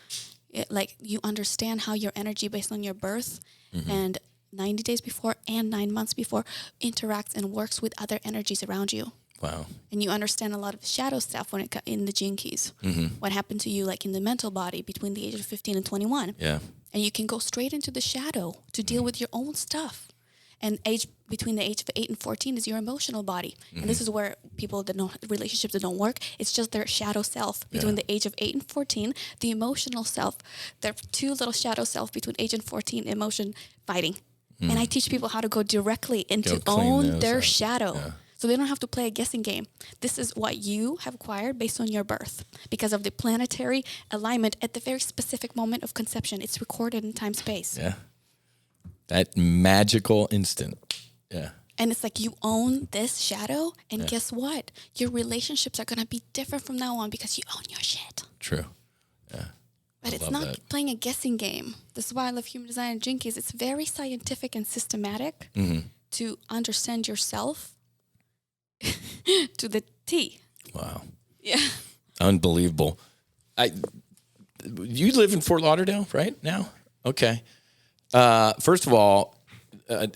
Like, you understand how your energy based on your birth and 90 days before and 9 months before interacts and works with other energies around you. Wow. And you understand a lot of the shadow stuff when in the Gene Keys. What happened to you, like in the mental body between the age of 15 and 21. Yeah. And you can go straight into the shadow to deal with your own stuff. And between the age of 8 and 14 is your emotional body. And this is where relationships that don't work, it's just their shadow self. Between the age of 8 and 14, the emotional self, there are two little shadow self between age and 14, emotion fighting. And I teach people how to go directly into own their shadow. Yeah. So they don't have to play a guessing game. This is what you have acquired based on your birth because of the planetary alignment at the very specific moment of conception. It's recorded in time-space. Yeah. That magical instant. Yeah. And it's like you own this shadow, and guess what? Your relationships are going to be different from now on because you own your shit. True. Yeah. But it's not playing a guessing game. This is why I love human design and Gene Keys. It's very scientific and systematic to understand yourself to the T. Wow. Yeah. Unbelievable. You live in Fort Lauderdale right now? Okay. First of all,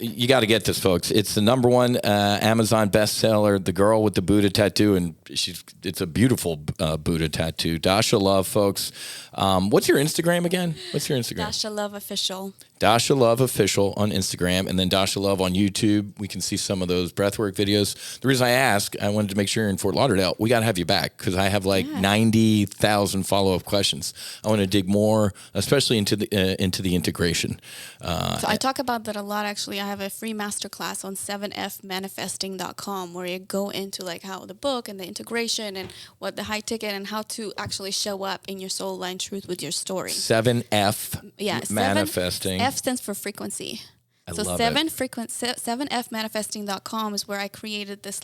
you got to get this, folks. It's the #1 Amazon bestseller, The Girl with the Buddha Tattoo, and it's a beautiful Buddha tattoo. Dasha Love, folks. What's your Instagram again? What's your Instagram? Dasha Love Official. Dasha Love Official on Instagram, and then Dasha Love on YouTube. We can see some of those breathwork videos. The reason I ask, I wanted to make sure you're in Fort Lauderdale. We got to have you back because I have 90,000 follow-up questions. I want to dig more, especially into the integration. So I talk about that a lot, actually. I have a free masterclass on 7fmanifesting.com where you go into how the book and the integration and what the high ticket and how to actually show up in your soul line truth with your story. 7F manifesting. F stands for frequency. I love it. 7fmanifesting.com is where I created this,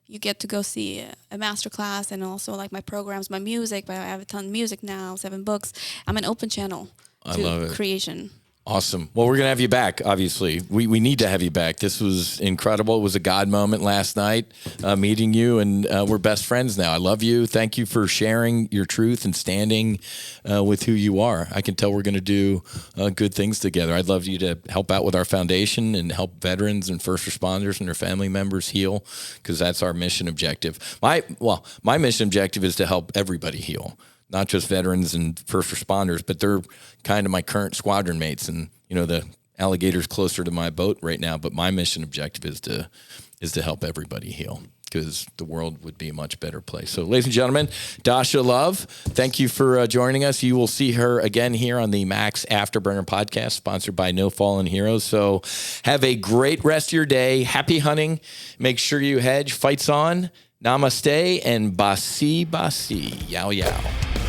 you get to go see a masterclass and also my programs, my music. I have a ton of music now, 7 books. I'm an open channel to creation. Awesome. Well, we're going to have you back, obviously. We need to have you back. This was incredible. It was a God moment last night, meeting you, and we're best friends now. I love you. Thank you for sharing your truth and standing with who you are. I can tell we're going to do good things together. I'd love you to help out with our foundation and help veterans and first responders and their family members heal, because that's our mission objective. My mission objective is to help everybody heal. not just veterans and first responders, but they're kind of my current squadron mates. And, the alligator's closer to my boat right now, but my mission objective is to help everybody heal, because the world would be a much better place. So, ladies and gentlemen, Dasha Love, thank you for joining us. You will see her again here on the Max Afterburner podcast, sponsored by No Fallen Heroes. So have a great rest of your day. Happy hunting. Make sure you hedge. Fights on. Namaste and basi basi. Yow yow.